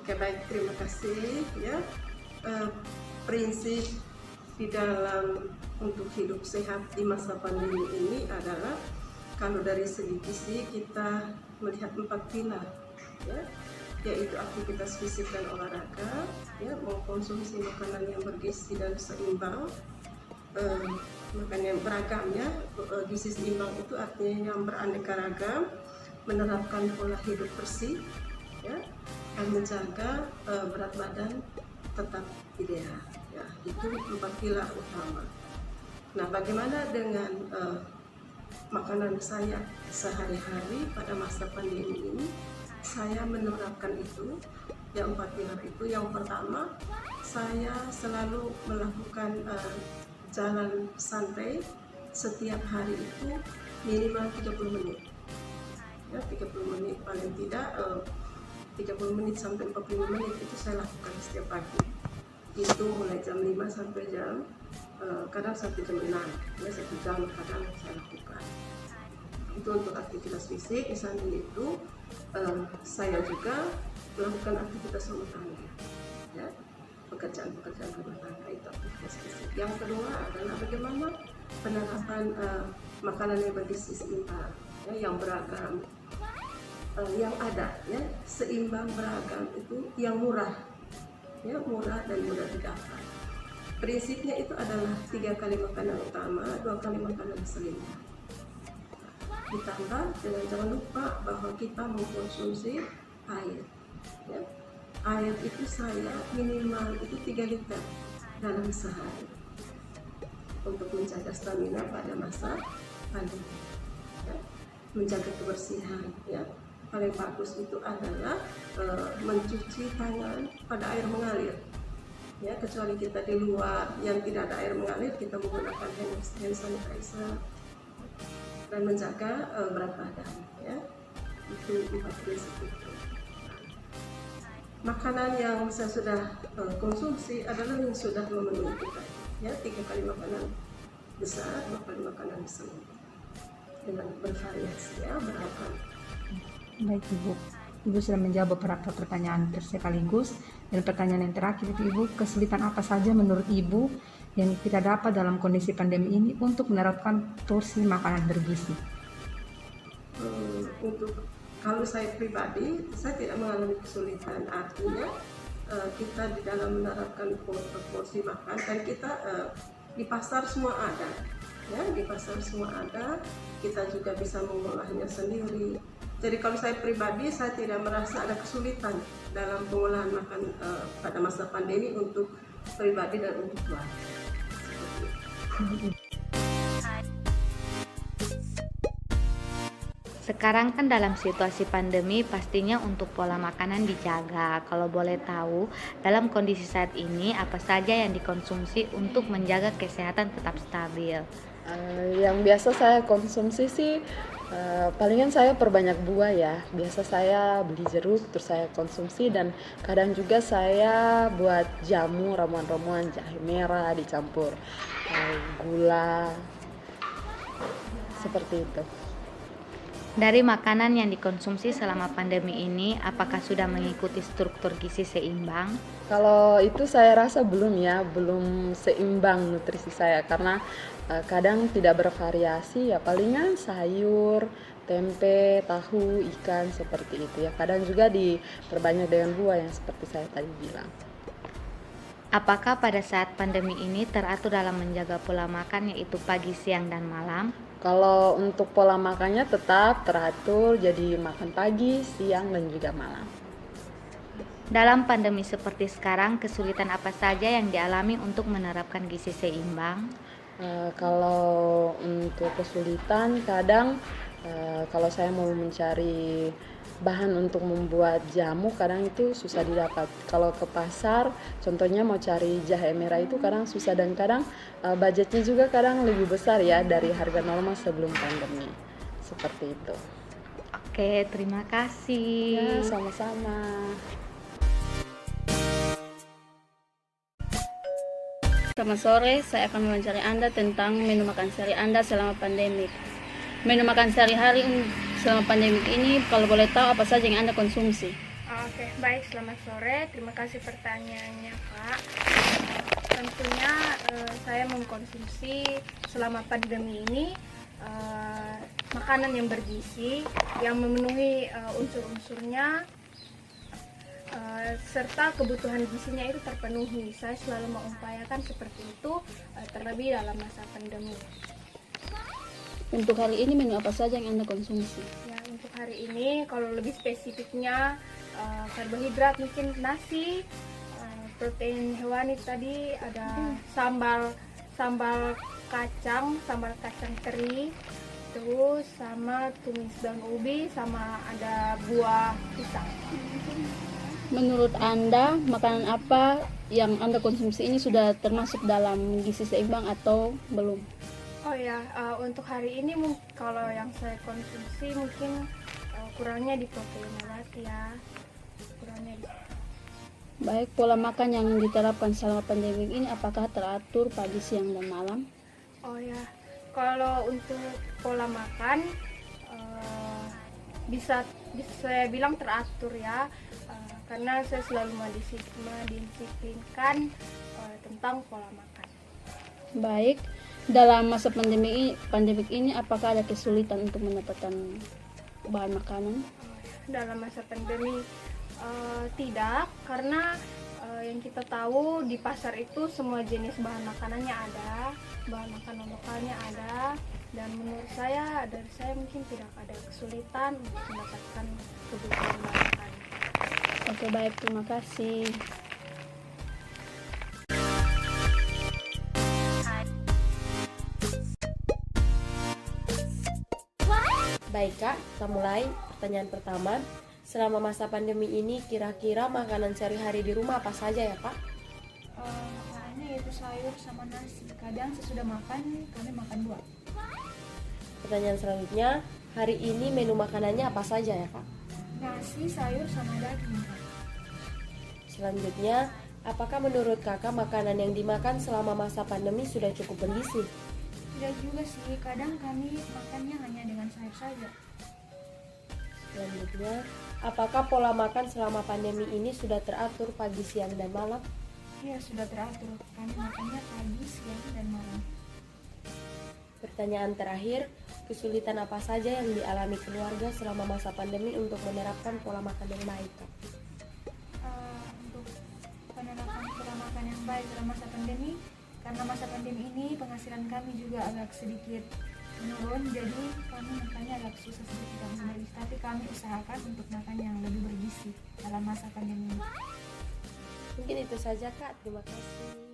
Oke, baik, terima kasih ya. Prinsip di dalam untuk hidup sehat di masa pandemi ini adalah kalau dari segi gizi kita melihat 4 pilar ya, yaitu aktivitas fisik dan olahraga ya, mengkonsumsi makanan yang bergizi dan seimbang, makanan yang beragam ya. Gizi seimbang itu artinya yang beraneka ragam, menerapkan pola hidup bersih ya, dan menjaga berat badan tetap ideal ya. Itu 4 pilar utama. Nah, bagaimana dengan makanan saya sehari-hari pada masa pandemi ini? Saya menerapkan itu yang 4 pilar itu. Yang pertama, saya selalu melakukan jalan santai setiap hari itu minimal 30 menit ya, 30 menit paling tidak, 30 menit sampai 45 menit itu saya lakukan setiap pagi. Itu mulai jam 5 sampai jam kadang sampai jam 6 ya, 1 jam kadang saya lakukan. Itu untuk aktivitas fisik. Di samping itu saya juga melakukan aktivitas rumah tangga ya, pekerjaan rumah tangga, itu aktivitas fisik. Yang kedua adalah bagaimana penerapan makanan yang bergizi seimbang ya, yang beragam, yang ada ya, seimbang beragam itu yang murah ya, murah dan mudah didapat. Prinsipnya itu adalah 3 kali makanan utama, 2 kali makanan seimbang. Ditambah dengan jangan lupa bahwa kita mengkonsumsi air ya. Air itu saya minimal itu 3 liter dalam sehari untuk menjaga stamina pada masa pandemi ya. Menjaga kebersihan ya, paling bagus itu adalah mencuci tangan pada air mengalir ya, kecuali kita di luar yang tidak ada air mengalir, kita menggunakan hand sanitizer dan menjaga berat badan ya. Itu 4 prinsip itu. Makanan yang saya sudah konsumsi adalah yang sudah memenuhi kita ya, 3 kali makanan besar, 2 kali makanan seimbang dengan bervariasi ya, beragam. Baik Ibu, Ibu sudah menjawab beberapa pertanyaan sekaligus. Dan pertanyaan yang terakhir itu Ibu, kesulitan apa saja menurut Ibu yang kita dapat dalam kondisi pandemi ini untuk menerapkan porsi makanan bergizi? Untuk kalau saya pribadi, saya tidak mengalami kesulitan. Artinya kita di dalam menerapkan porsi makan, dan kita di pasar semua ada ya, di pasar semua ada, kita juga bisa mengolahnya sendiri. Jadi kalau saya pribadi, saya tidak merasa ada kesulitan dalam pengolahan makan pada masa pandemi untuk pribadi dan untuk keluarga. Sekarang kan dalam situasi pandemi pastinya untuk pola makanan dijaga. Kalau boleh tahu, dalam kondisi saat ini apa saja yang dikonsumsi untuk menjaga kesehatan tetap stabil? Yang biasa saya konsumsi sih palingan saya perbanyak buah ya. Biasa saya beli jeruk terus saya konsumsi, dan kadang juga saya buat jamu, ramuan-ramuan, jahe merah dicampur gula, seperti itu. Dari makanan yang dikonsumsi selama pandemi ini, apakah sudah mengikuti struktur gizi seimbang? Kalau itu saya rasa belum ya, belum seimbang nutrisi saya karena kadang tidak bervariasi ya, palingan sayur, tempe, tahu, ikan seperti itu ya. Kadang juga diperbanyak dengan buah yang seperti saya tadi bilang. Apakah pada saat pandemi ini teratur dalam menjaga pola makan, yaitu pagi, siang, dan malam? Kalau untuk pola makannya tetap teratur, jadi makan pagi, siang, dan juga malam. Dalam pandemi seperti sekarang, kesulitan apa saja yang dialami untuk menerapkan gizi seimbang? Kalau untuk kesulitan, kadang kalau saya mau mencari bahan untuk membuat jamu, kadang itu susah didapat. Kalau ke pasar, contohnya mau cari jahe merah itu kadang susah, dan kadang budgetnya juga kadang lebih besar ya dari harga normal sebelum pandemi. Seperti itu. Oke, terima kasih. Ya, sama-sama. Selamat sore, saya akan mewawancari Anda tentang menu makan sehari Anda selama pandemi. Menu makan sehari-hari selama pandemi ini, kalau boleh tahu apa saja yang Anda konsumsi? Oke, baik. Selamat sore. Terima kasih pertanyaannya, Pak. Tentunya saya mengkonsumsi selama pandemi ini makanan yang bergizi, yang memenuhi unsur-unsurnya, serta kebutuhan gizinya itu terpenuhi. Saya selalu mengupayakan seperti itu, terlebih dalam masa pandemi. Untuk hari ini menu apa saja yang Anda konsumsi? Ya, untuk hari ini kalau lebih spesifiknya karbohidrat mungkin nasi, protein hewani tadi ada sambal kacang teri, terus sama tumis daun ubi, sama ada buah pisang. Menurut Anda, makanan apa yang Anda konsumsi ini sudah termasuk dalam gizi seimbang atau belum? Oh ya, untuk hari ini kalau yang saya konsumsi mungkin kurangnya di protein hewani ya. Kurangnya di Baik, pola makan yang diterapkan selama pandemi ini apakah teratur pagi, siang, dan malam? Oh ya, kalau untuk pola makan bisa saya bilang teratur ya, karena saya selalu mendisiplinkan tentang pola makan. Baik, dalam masa pandemi ini apakah ada kesulitan untuk mendapatkan bahan makanan? Dalam masa pandemi tidak, karena yang kita tahu di pasar itu semua jenis bahan makanannya ada, bahan makanan lokalnya ada, dan menurut saya dari saya mungkin tidak ada kesulitan untuk mendapatkan kebutuhan bahan makanan. Oke, baik, terima kasih. Baik Kak, kita mulai pertanyaan pertama. Selama masa pandemi ini kira-kira makanan sehari-hari di rumah apa saja ya Pak? Makanannya yaitu sayur sama nasi. Kadang sesudah makan kami makan dua. Pertanyaan selanjutnya, hari ini menu makanannya apa saja ya Pak? Nasi, sayur sama daging. Selanjutnya, apakah menurut Kakak makanan yang dimakan selama masa pandemi sudah cukup bergizi? Tidak juga sih, kadang kami makannya hanya dengan sayur saja. Selanjutnya, apakah pola makan selama pandemi ini sudah teratur pagi, siang, dan malam? Iya, sudah teratur. Kami makannya pagi, siang, dan malam. Pertanyaan terakhir, kesulitan apa saja yang dialami keluarga selama masa pandemi untuk menerapkan pola makan yang baik, Kak? Untuk penerapan pola makan yang baik dalam masa pandemi, karena masa pandemi ini penghasilan kami juga agak sedikit menurun, jadi kami makannya agak susah sedikit tapi kami usahakan untuk makan yang lebih bergizi dalam masa pandemi ini. Mungkin itu saja Kak, terima kasih.